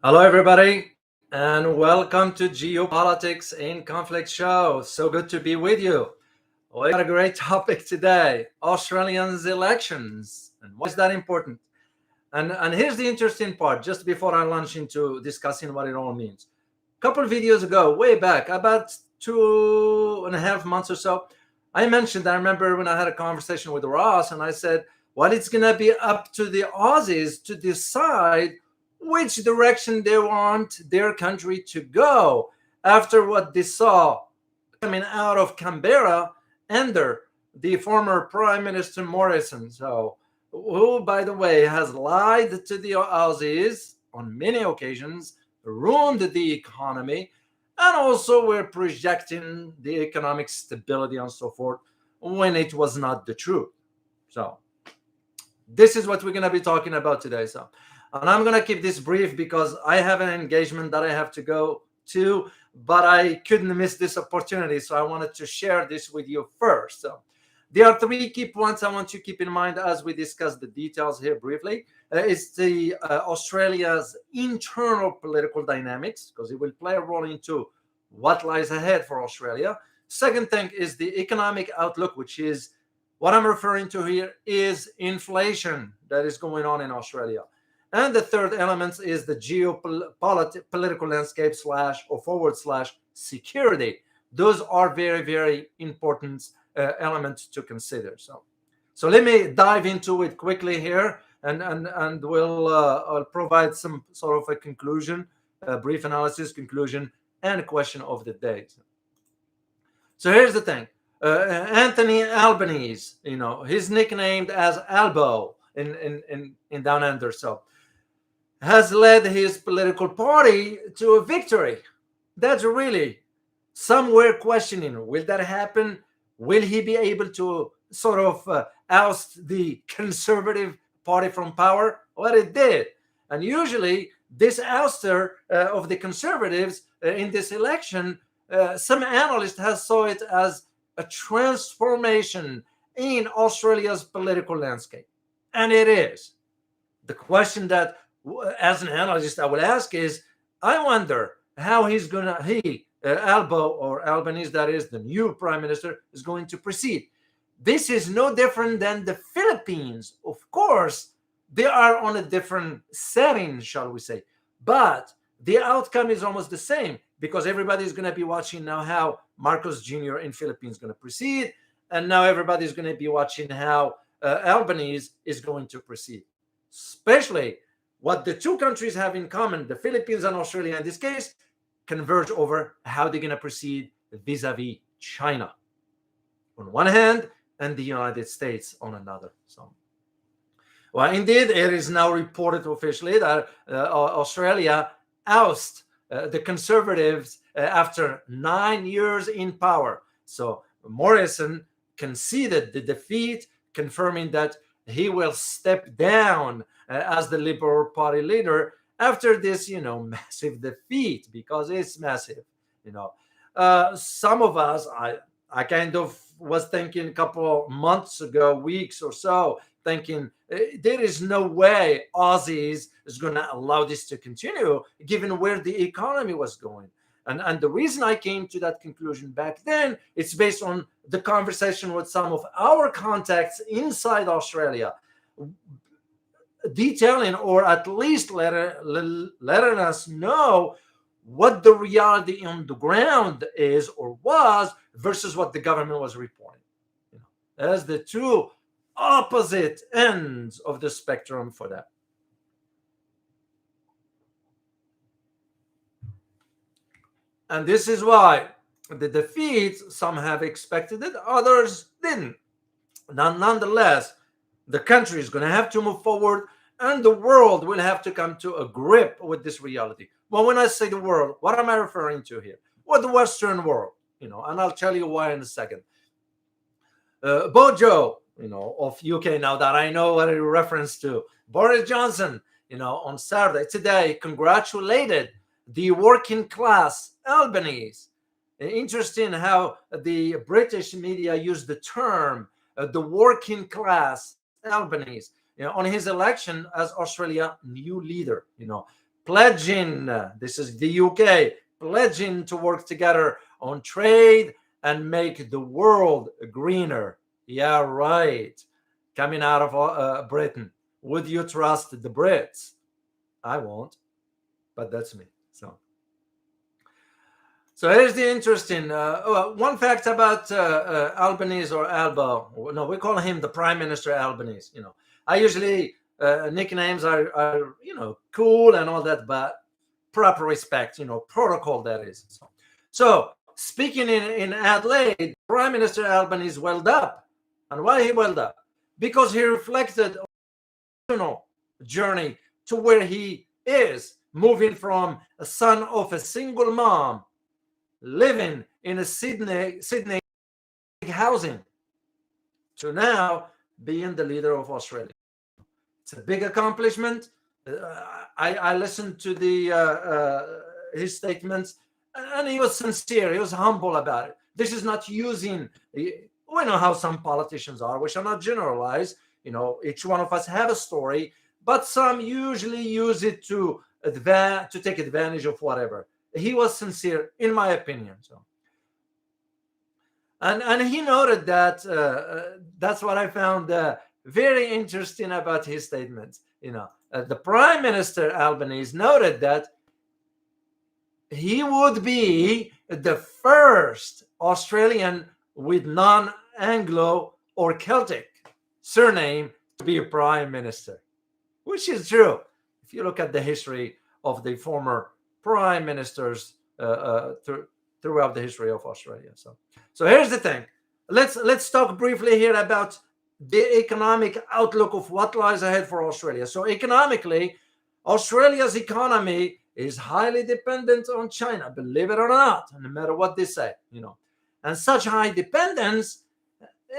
Hello, everybody, and welcome to Geopolitics in Conflict Show. So good to be with you. We got a great topic today: Australians' elections, and why is that important? And here's the interesting part. Just before I launch into discussing what it all means, a couple of videos ago, way back, about 2.5 months or so, I mentioned. I remember when I had a conversation with Ross, and I said, "Well, it's gonna be up to the Aussies to decide which direction they want their country to go after what they saw coming out of Canberra under the former Prime Minister Morrison." So, who, by the way, has lied to the Aussies on many occasions, ruined the economy, and also we're projecting the economic stability and so forth when it was not the truth. So, this is what we're going to be talking about today. So, and I'm going to keep this brief because I have an engagement that I have to go to, but I couldn't miss this opportunity. So I wanted to share this with you first. So there are three key points I want you to keep in mind as we discuss the details here briefly. It's the Australia's internal political dynamics, because it will play a role into what lies ahead for Australia. Second thing is the economic outlook, which is what I'm referring to here is inflation that is going on in Australia. And the third element is the geopolitical landscape / security. Those are very, very important elements to consider. So let me dive into it quickly here, and we'll I'll provide some sort of a conclusion, a brief analysis, conclusion, and a question of the day. So here's the thing. Anthony Albanese, he's nicknamed as Albo in Down Under. So has led his political party to a victory. That's really somewhere questioning. Will that happen? Will he be able to sort of oust the Conservative Party from power? Well, it did. And usually this ouster of the Conservatives in this election, some analysts have saw it as a transformation in Australia's political landscape. And it is. The question that as an analyst I would ask is, I wonder how Albo, or Albanese, that is the new prime minister, is going to proceed. This is no different than the Philippines. Of course, they are on a different setting, shall we say, but the outcome is almost the same, because everybody is going to be watching now how Marcos Jr. in Philippines is going to proceed, and now everybody is going to be watching how Albanese is going to proceed. Especially what the two countries have in common, the Philippines and Australia in this case, converge over how they're going to proceed vis-a-vis China on one hand and the United States on another. So, well, indeed, it is now reported officially that Australia ousted the Conservatives after 9 years in power. So Morrison conceded the defeat, confirming that he will step down as the Liberal Party leader after this, massive defeat, because it's massive. Some of us, I kind of was thinking a couple of months ago, weeks or so, thinking there is no way Aussies is going to allow this to continue, given where the economy was going. And the reason I came to that conclusion back then, it's based on the conversation with some of our contacts inside Australia, detailing, or at least letting us know what the reality on the ground is or was versus what the government was reporting. As the two opposite ends of the spectrum for that. And this is why the defeat, some have expected it, others didn't. Nonetheless, the country is going to have to move forward, and the world will have to come to a grip with this reality. Well, when I say the world, what am I referring to here? Well, the Western world, and I'll tell you why in a second. Bojo, of UK, now that I know what it reference to, Boris Johnson, on Saturday, today, congratulated the working class Albanese. Interesting how the British media used the term the working class Albanese on his election as Australia new leader. pledging, this is the UK, pledging to work together on trade and make the world greener. Yeah, right. Coming out of Britain. Would you trust the Brits? I won't, but that's me. So here's the interesting one fact about Albanese or Alba. No, we call him the Prime Minister Albanese. I usually nicknames are cool and all that, but proper respect, protocol that is. So speaking in Adelaide, Prime Minister Albanese welled up, and why he welled up? Because he reflected on a journey to where he is, moving from a son of a single mom living in a Sydney housing to now being the leader of Australia. It's a big accomplishment. I listened to his statements, and he was sincere. He was humble about it. This is not using. We know how some politicians are. We shall not generalize. Each one of us have a story, but some usually use it to take advantage of whatever. He was sincere, in my opinion. And he noted that that's what I found very interesting about his statements. The Prime Minister Albanese noted that he would be the first Australian with non-Anglo or Celtic surname to be a Prime Minister, which is true. If you look at the history of the former prime ministers throughout the history of Australia. So here's the thing. Let's talk briefly here about the economic outlook of what lies ahead for Australia. So economically, Australia's economy is highly dependent on China, believe it or not, no matter what they say, And such high dependence,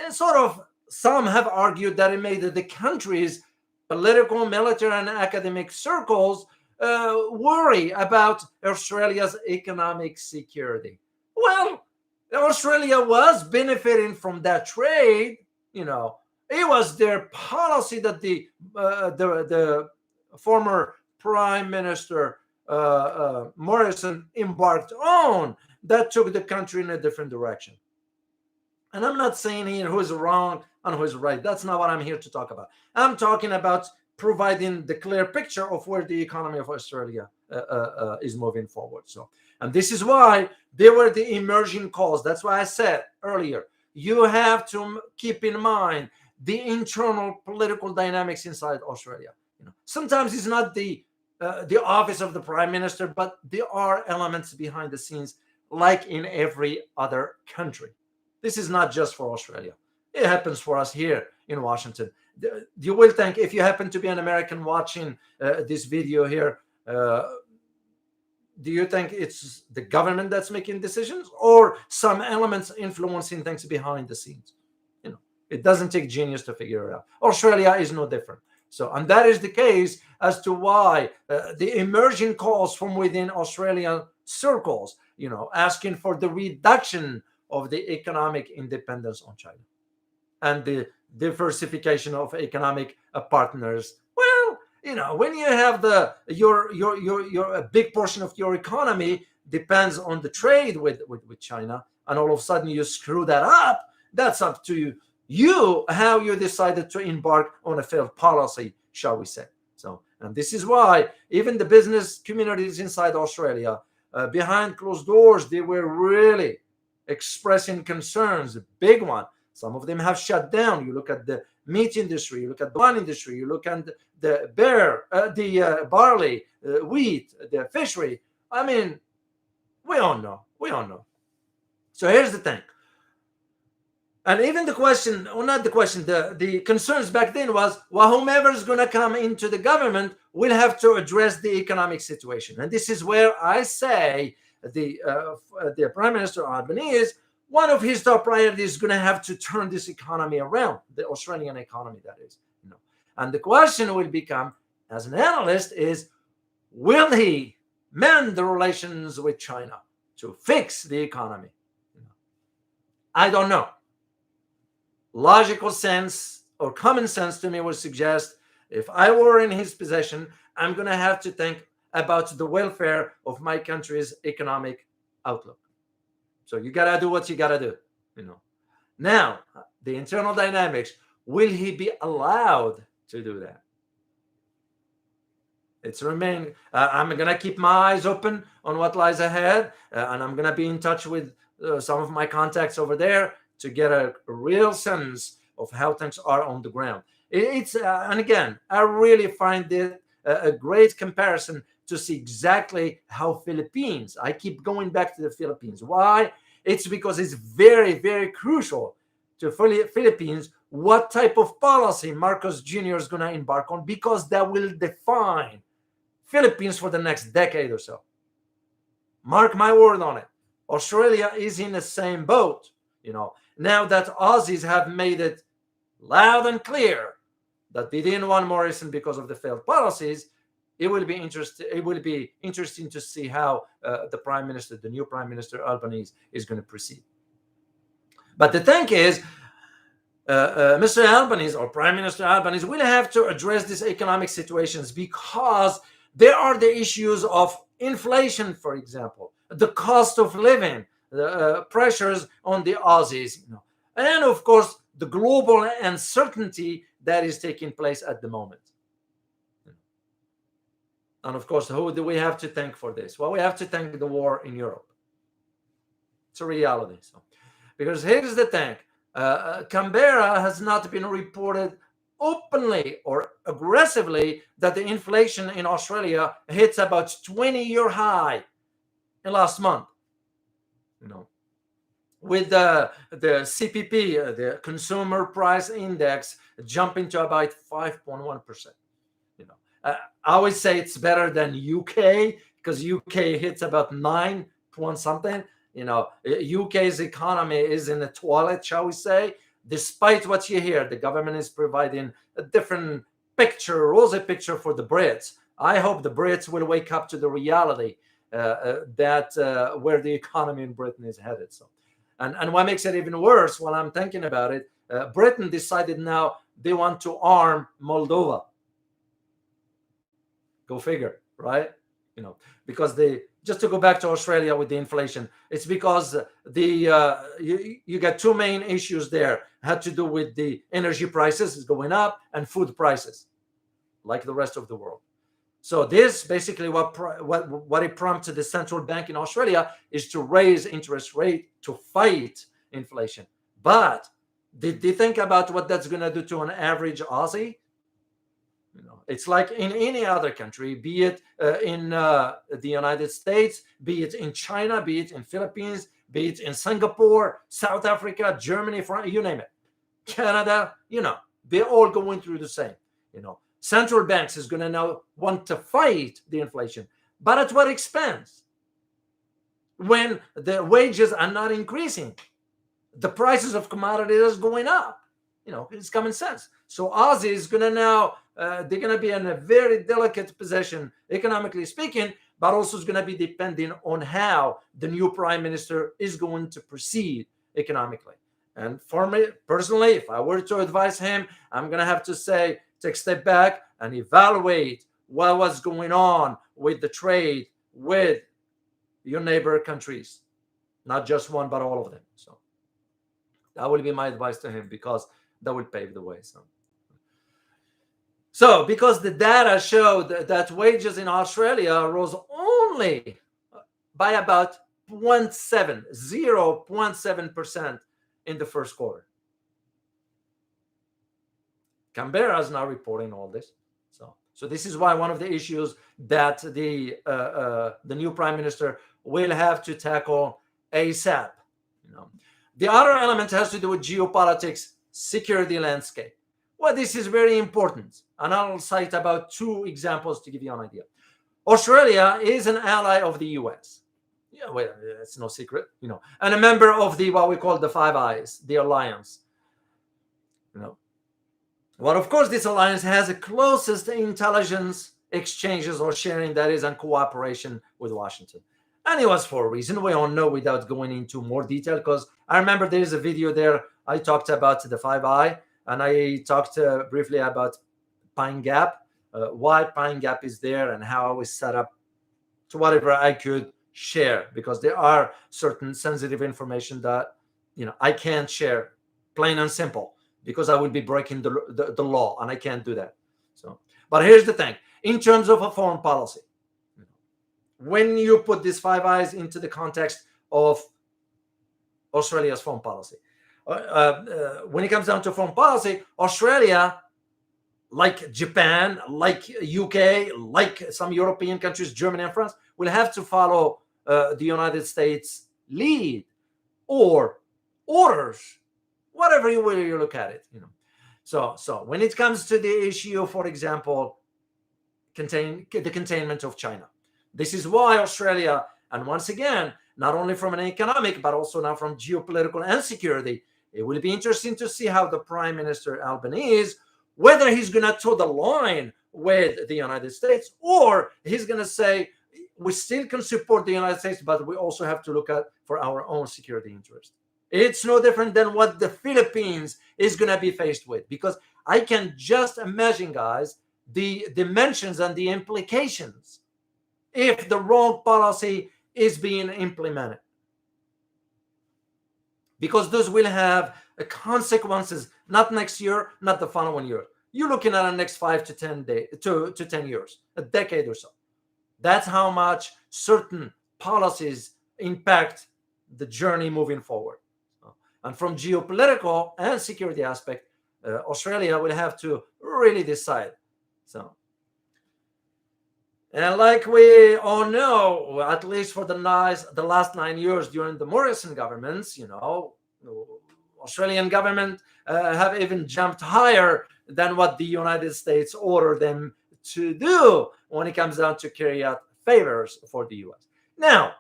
sort of, some have argued that it made the country's political, military, and academic circles worry about Australia's economic security. Well, Australia was benefiting from that trade. It was their policy that the former Prime Minister Morrison embarked on that took the country in a different direction. And I'm not saying here who is wrong and who is right. That's not what I'm here to talk about. I'm talking about providing the clear picture of where the economy of Australia is moving forward. And this is why there were the emerging calls. That's why I said earlier, you have to keep in mind the internal political dynamics inside Australia. Sometimes it's not the office of the Prime Minister, but there are elements behind the scenes, like in every other country. This is not just for Australia. It happens for us here in Washington. You will think, if you happen to be an American watching this video here, do you think it's the government that's making decisions or some elements influencing things behind the scenes? It doesn't take genius to figure it out. Australia is no different. And that is the case as to why the emerging calls from within Australian circles, asking for the reduction of the economic independence on China and the diversification of economic partners. Well, when you have your a big portion of your economy depends on the trade with China, and all of a sudden you screw that up, that's up to you how you decided to embark on a failed policy, shall we say. And this is why even the business communities inside Australia, behind closed doors, they were really expressing concerns, a big one. Some of them have shut down. You look at the meat industry, you look at the wine industry, you look at the barley, wheat, the fishery. I mean, we all know. So here's the thing. And even the question, or not the question, the concerns back then was, well, whomever is going to come into the government will have to address the economic situation. And this is where I say the Prime Minister Albanese, one of his top priorities is going to have to turn this economy around, the Australian economy, that is. And the question will become, as an analyst, is will he mend the relations with China to fix the economy? I don't know. Logical sense or common sense to me would suggest, if I were in his position, I'm going to have to think about the welfare of my country's economic outlook. So you gotta do what you gotta do, Now, the internal dynamics, will he be allowed to do that? It's remain. I'm gonna keep my eyes open on what lies ahead, and I'm gonna be in touch with some of my contacts over there to get a real sense of how things are on the ground. It's and again, I really find it a great comparison to see exactly how Philippines. I keep going back to the Philippines. Why? It's because it's very, very crucial to Philippines what type of policy Marcos Jr. is going to embark on, because that will define Philippines for the next decade or so. Mark my word on it. Australia is in the same boat. Now that Aussies have made it loud and clear that they didn't want Morrison because of the failed policies, it will be interesting to see how the new Prime Minister Albanese, is going to proceed. But the thing is, Mr. Albanese, or Prime Minister Albanese, will have to address these economic situations, because there are the issues of inflation, for example, the cost of living, the pressures on the Aussies, and of course the global uncertainty that is taking place at the moment. And of course, who do we have to thank for this? Well, we have to thank the war in Europe. It's a reality. So, because here's the thing. Canberra has not been reported openly or aggressively that the inflation in Australia hits about 20-year high in last month. With the CPP, the Consumer Price Index, jumping to about 5.1%. I always say it's better than UK, because UK hits about 9 point something. UK's economy is in the toilet, shall we say. Despite what you hear, the government is providing a different picture, rosy picture for the Brits. I hope the Brits will wake up to the reality that where the economy in Britain is headed. So, and what makes it even worse, while I'm thinking about it, Britain decided now they want to arm Moldova. Go figure, right? Because just to go back to Australia with the inflation, it's because you got two main issues there. Had to do with the energy prices is going up and food prices, like the rest of the world. So this basically what it prompted the central bank in Australia is to raise interest rate to fight inflation. But did they think about what that's going to do to an average Aussie? It's like in any other country, be it in the United States, be it in China, be it in Philippines, be it in Singapore, South Africa, Germany, France, you name it, Canada, they're all going through the same. Central banks is going to now want to fight the inflation, but at what expense? When the wages are not increasing, the prices of commodities are going up. It's common sense. So Aussie is going to now, they're going to be in a very delicate position, economically speaking, but also is going to be depending on how the new Prime Minister is going to proceed economically. And for me, personally, if I were to advise him, I'm going to have to say, take a step back and evaluate what was going on with the trade with your neighbor countries. Not just one, but all of them. So that will be my advice to him, because that will pave the way. So because the data showed that wages in Australia rose only by about 0.7% in the first quarter. Canberra is now reporting all this. So this is why one of the issues that the new Prime Minister will have to tackle ASAP. The other element has to do with geopolitics, security landscape. Well, this is very important, and I'll cite about 2 examples to give you an idea. Australia is an ally of the US. Yeah, well, it's no secret, and a member of what we call the Five Eyes, the alliance. Well, of course, this alliance has the closest intelligence exchanges or sharing, that is, and cooperation with Washington. And it was for a reason. We all know, without going into more detail, because I remember there is a video there I talked about the Five Eye, and I talked briefly about Pine Gap, why Pine Gap is there, and how it was set up to whatever I could share, because there are certain sensitive information that I can't share, plain and simple, because I will be breaking the law, and I can't do that. So, but here's the thing: in terms of a foreign policy, when you put these Five Eyes into the context of Australia's foreign policy, when it comes down to foreign policy, Australia, like Japan, like UK, like some European countries, Germany and France, will have to follow the United States lead or orders, whatever you look at it. So when it comes to the issue, for example, the containment of China, this is why Australia, and once again, not only from an economic, but also now from geopolitical and security, it will be interesting to see how the Prime Minister Albanese, whether he's going to toe the line with the United States, or he's going to say, we still can support the United States, but we also have to look at for our own security interest. It's no different than what the Philippines is going to be faced with, because I can just imagine, guys, the dimensions and the implications if the wrong policy is being implemented, because those will have consequences, not next year, not the following year. You're looking at the next 5 to 10 days to 10 years, a decade or so. That's how much certain policies impact the journey moving forward. And from geopolitical and security aspect, Australia will have to really decide. So, and like we all know, at least for the last 9 years during the Morrison governments, Australian government have even jumped higher than what the United States ordered them to do when it comes down to carry out favors for the US. Now,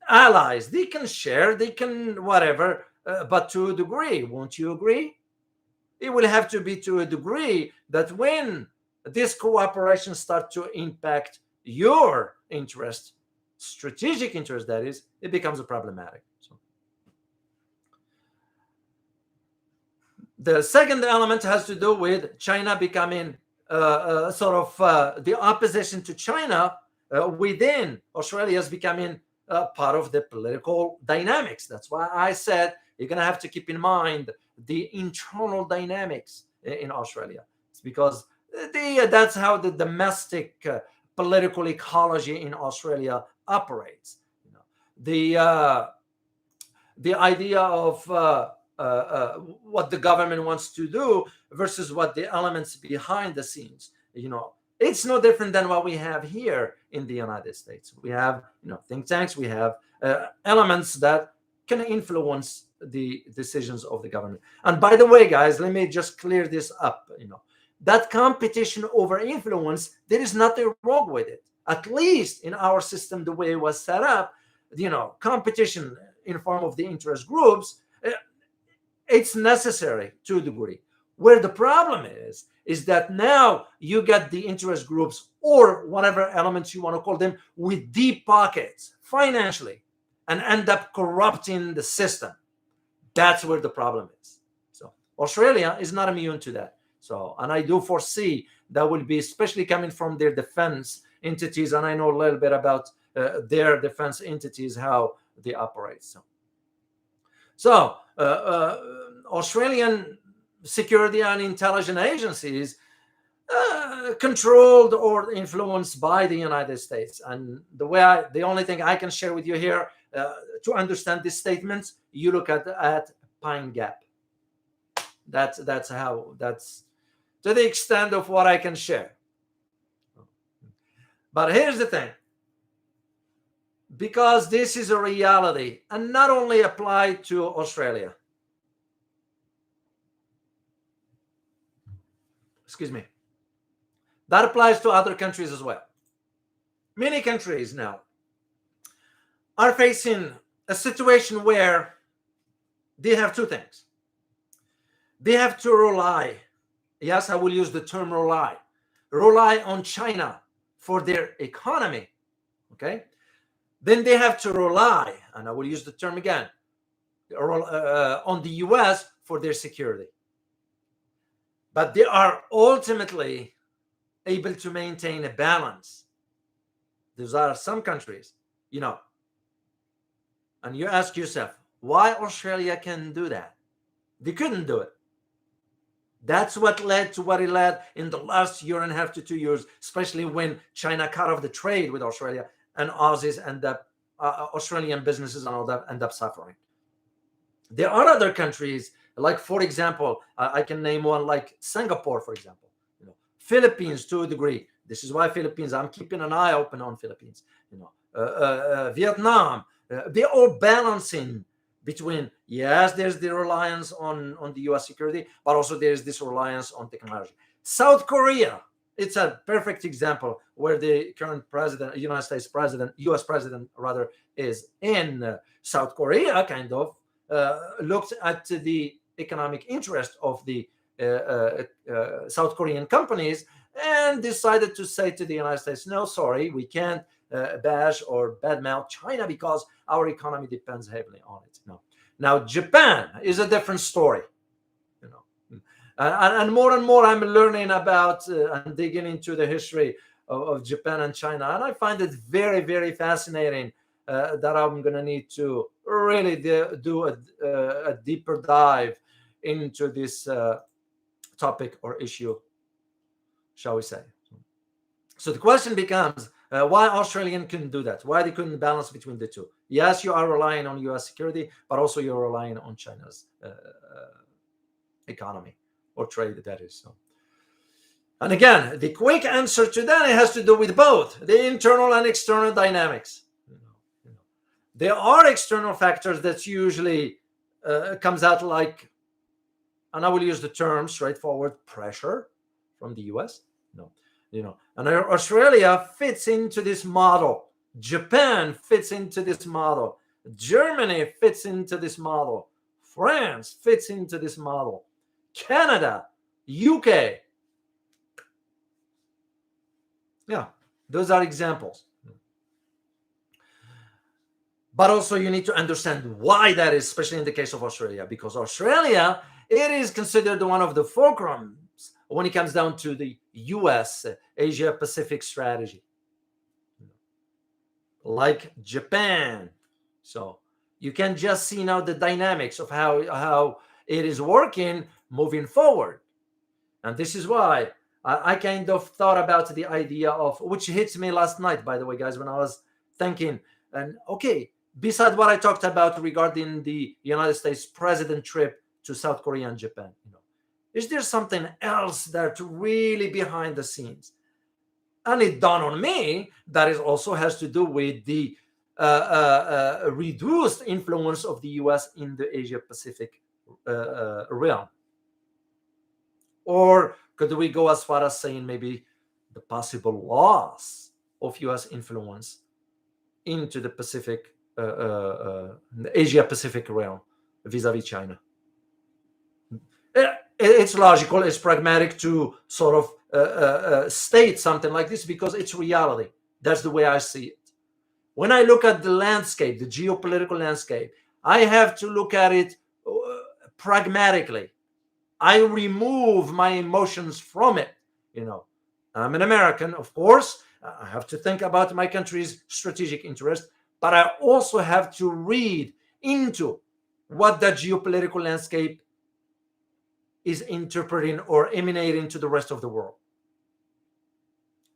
allies, they can share, they can whatever, but to a degree, won't you agree? It will have to be to a degree that when this cooperation starts to impact your interest, strategic interest, that is, it becomes problematic. So, the second element has to do with China becoming the opposition to China within Australia is becoming part of the political dynamics. That's why I said you're going to have to keep in mind the internal dynamics in Australia. It's because that's how the domestic political ecology in Australia operates. The idea of what the government wants to do versus what the elements behind the scenes, it's no different than what we have here in the United States. We have, think tanks, we have elements that can influence the decisions of the government. And by the way, guys, let me just clear this up. That competition over influence, there is nothing wrong with it. At least in our system, the way it was set up, competition in form of the interest groups, it's necessary to a degree. Where the problem is that now you get the interest groups, or whatever elements you want to call them, with deep pockets financially, and end up corrupting the system. That's where the problem is. So Australia is not immune to that. So, and I do foresee that will be, especially coming from their defense entities, and I know a little bit about their defense entities, how they operate. So Australian security and intelligence agencies controlled or influenced by the United States. And the only thing I can share with you here to understand these statements, you look at Pine Gap. That's to the extent of what I can share. But here's the thing. Because this is a reality, and not only applied to Australia. Excuse me. That applies to other countries as well. Many countries now are facing a situation where they have two things. They have to rely, yes, I will use the term rely on China for their economy, okay? Then they have to rely, and I will use the term again, on the US for their security. But they are ultimately able to maintain a balance. These are some countries, and you ask yourself, why Australia can do that? They couldn't do it. That's what led to what it led in the last year and a half to 2 years, especially when China cut off the trade with Australia, and Aussies end up, Australian businesses and all that end up suffering. There are other countries, like, for example, I can name one like Singapore, for example, Philippines to a degree. This is why Philippines, I'm keeping an eye open on Philippines, Vietnam, they're all balancing between, yes, there's the reliance on the US security, but also there's this reliance on technology. South Korea, it's a perfect example where the current president, United States president, US president rather, is in South Korea, kind of looked at the economic interest of the South Korean companies and decided to say to the United States, no, sorry, we can't bash or badmouth China because our economy depends heavily on it. No. Now, Japan is a different story. And more I'm learning about and digging into the history of Japan and China, and I find it very, very fascinating that I'm going to need to really do a deeper dive into this topic or issue, shall we say. So the question becomes, why Australian couldn't do that? Why they couldn't balance between the two? Yes, you are relying on US security, but also you're relying on China's economy or trade, that is. So. And again, the quick answer to that, it has to do with both the internal and external dynamics. There are external factors that usually comes out like, and I will use the term straightforward, pressure from the US. And Australia fits into this model. Japan fits into this model. Germany fits into this model. France fits into this model. Canada, UK. Yeah, those are examples. But also you need to understand why that is, especially in the case of Australia, because Australia, it is considered one of the fulcrums when it comes down to the US Asia-Pacific strategy, like Japan. So you can just see now the dynamics of how it is working moving forward. And this is why I kind of thought about the idea of, which hits me last night, by the way, guys, when I was thinking, and okay, besides what I talked about regarding the United States president trip to South Korea and Japan, is there something else that's really behind the scenes? And it dawned on me that it also has to do with the reduced influence of the US in the Asia-Pacific realm. Or could we go as far as saying maybe the possible loss of US influence into the Pacific, the Asia-Pacific realm vis-a-vis China? It's logical, it's pragmatic to sort of state something like this because it's reality. That's the way I see it. When I look at the landscape, the geopolitical landscape, I have to look at it pragmatically. I remove my emotions from it. I'm an American, of course. I have to think about my country's strategic interest, but I also have to read into what that geopolitical landscape is interpreting or emanating to the rest of the world.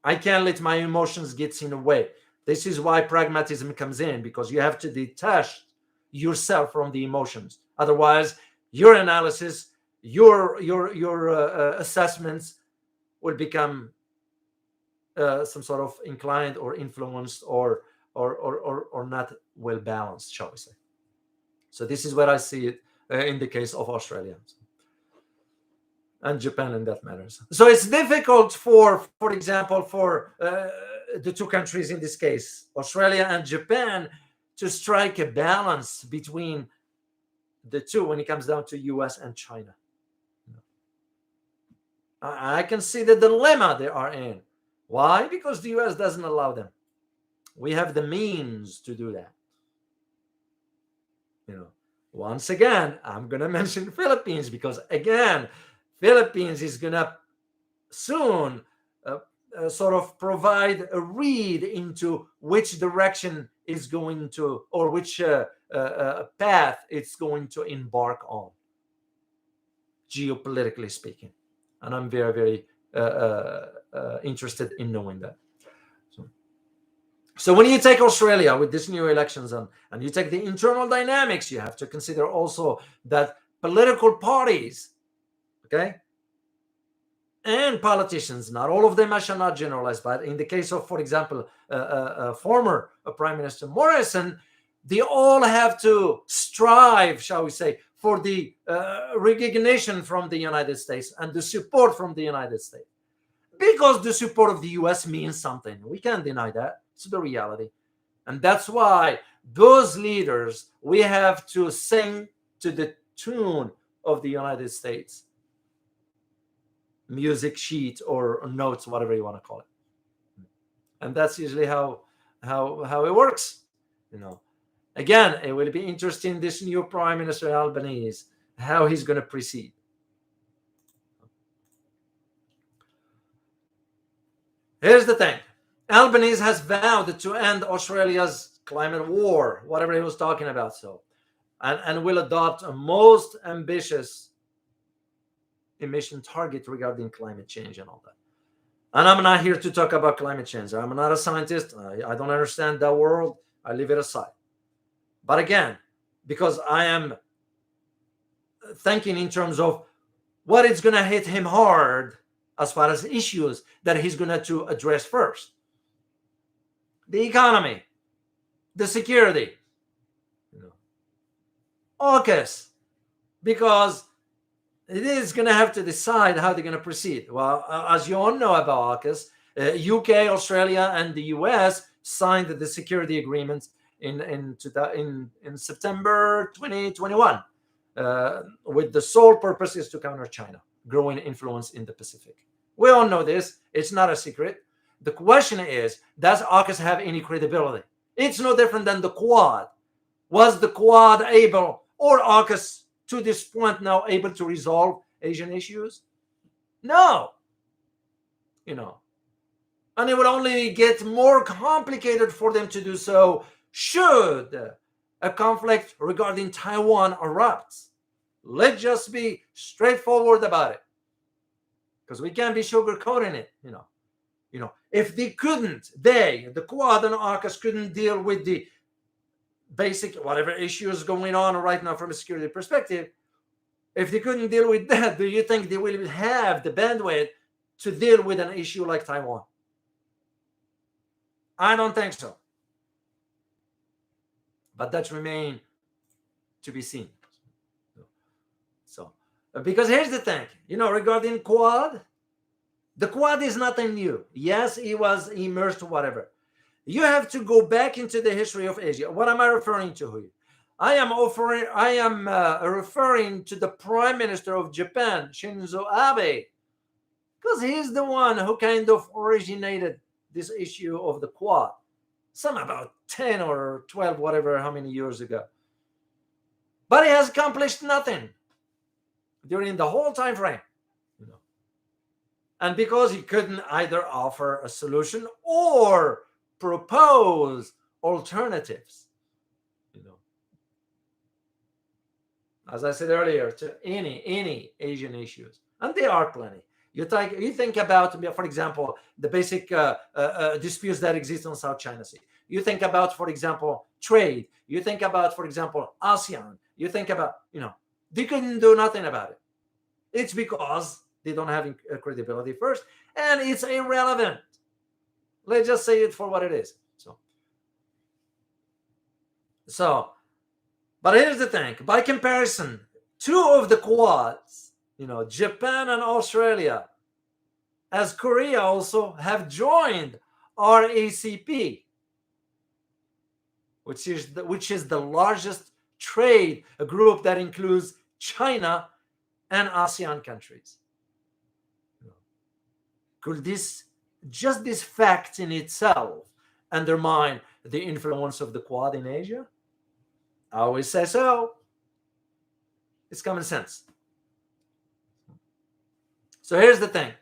I can't let my emotions get in the way. This is why pragmatism comes in, because you have to detach yourself from the emotions. Otherwise, your analysis, your assessments will become some sort of inclined or influenced or not well balanced, shall we say. So this is where I see it in the case of Australia and Japan, in that matters. So it's difficult for example, for the two countries in this case, Australia and Japan, to strike a balance between the two when it comes down to US and China. I can see the dilemma they are in. Why? Because the US doesn't allow them. We have the means to do that. Once again, I'm going to mention Philippines because, again, Philippines is going to soon sort of provide a read into which direction is going to, or which path it's going to embark on, geopolitically speaking. And I'm very, very interested in knowing that. So when you take Australia with these new elections and you take the internal dynamics, you have to consider also that political parties, okay, and politicians, not all of them, I shall not generalize, but in the case of, for example, former Prime Minister Morrison, they all have to strive, shall we say, for the recognition from the United States and the support from the United States. Because the support of the US means something. We can't deny that. It's the reality. And that's why those leaders, we have to sing to the tune of the United States music sheet or notes, whatever you want to call it. And that's usually how it works. Again, it will be interesting, this new Prime Minister Albanese, how he's going to proceed. Here's the thing. Albanese has vowed to end Australia's climate war, whatever he was talking about, and will adopt a most ambitious emission target regarding climate change and all that. And I'm not here to talk about climate change. I'm not a scientist. I don't understand that world. I leave it aside. But again, because I am thinking in terms of what is going to hit him hard as far as issues that he's going to address first. The economy, the security, AUKUS, because it is going to have to decide how they're going to proceed. Well, as you all know about AUKUS, UK, Australia, and the US signed the security agreement in September 2021, with the sole purpose is to counter China, growing influence in the Pacific. We all know this. It's not a secret. The question is, does AUKUS have any credibility? It's no different than the Quad. Was the Quad able, or AUKUS to this point now, able to resolve Asian issues? No. And it would only get more complicated for them to do so should a conflict regarding Taiwan erupts. Let's just be straightforward about it, because we can't be sugarcoating it. If they couldn't, the Quad and AUKUS couldn't deal with the basic whatever issues going on right now from a security perspective, if they couldn't deal with that, do you think they will have the bandwidth to deal with an issue like Taiwan? I don't think so. But that remains to be seen. So, because here's the thing, regarding Quad, the Quad is nothing new. Yes, he was immersed, whatever. You have to go back into the history of Asia. What am I referring to here? I am referring to the Prime Minister of Japan, Shinzo Abe, because he's the one who kind of originated this issue of the Quad, some about 10 or 12, whatever, how many years ago. But he has accomplished nothing during the whole time frame. And because he couldn't either offer a solution or propose alternatives, as I said earlier, to any Asian issues, and there are plenty. You think about, for example, the basic disputes that exist on South China Sea. You think about, for example, trade. You think about, for example, ASEAN. You think about, they couldn't do nothing about it. It's because they don't have credibility first, and it's irrelevant. Let's just say it for what it is. So, but here's the thing. By comparison, two of the Quads, Japan and Australia, as Korea also, have joined RCEP, which is the largest trade group that includes China and ASEAN countries. Could this fact in itself undermine the influence of the Quad in Asia? I always say so. It's common sense. So here's the thing.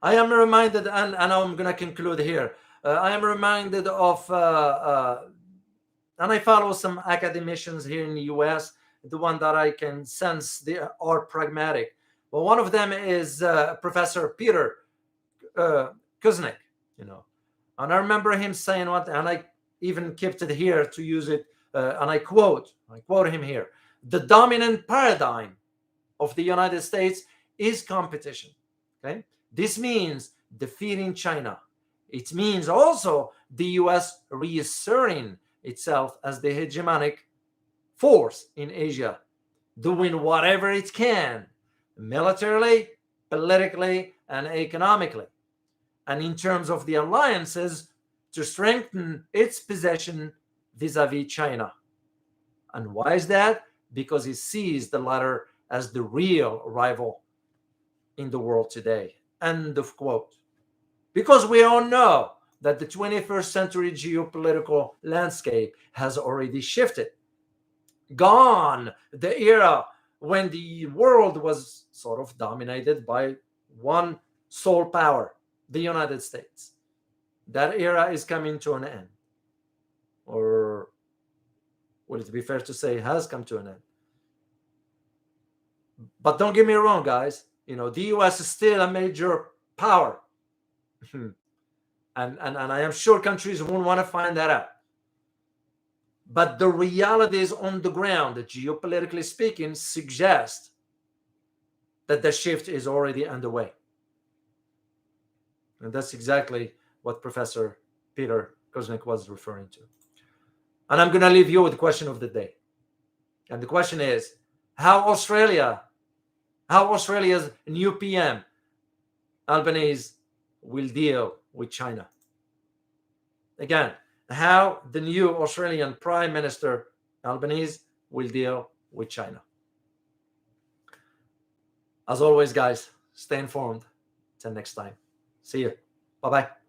I am reminded, and I'm going to conclude here. I am reminded of, and I follow some academicians here in the US, the one that I can sense they are pragmatic. Well, one of them is Professor Peter Kuznick, you know. And I remember him saying what, and I even kept it here to use it, and I quote him here: the dominant paradigm of the United States is competition. Okay, this means defeating China. It means also the US reasserting itself as the hegemonic force in Asia, doing whatever it can, militarily, politically, and economically, and in terms of the alliances, to strengthen its position vis-a-vis China. And why is that? Because it sees the latter as the real rival in the world today. End of quote. Because we all know that the 21st century geopolitical landscape has already shifted. Gone the era when the world was sort of dominated by one sole power, the United States. That era is coming to an end. Or would it be fair to say has come to an end? But don't get me wrong, guys. The US is still a major power. and I am sure countries won't want to find that out. But the realities on the ground, geopolitically speaking, suggest that the shift is already underway. And that's exactly what Professor Peter Kuznick was referring to. And I'm going to leave you with the question of the day. And the question is, how Australia's new PM, Albanese, will deal with China. Again, how the new Australian Prime Minister, Albanese, will deal with China. As always, guys, stay informed. Till next time. See you. Bye-bye.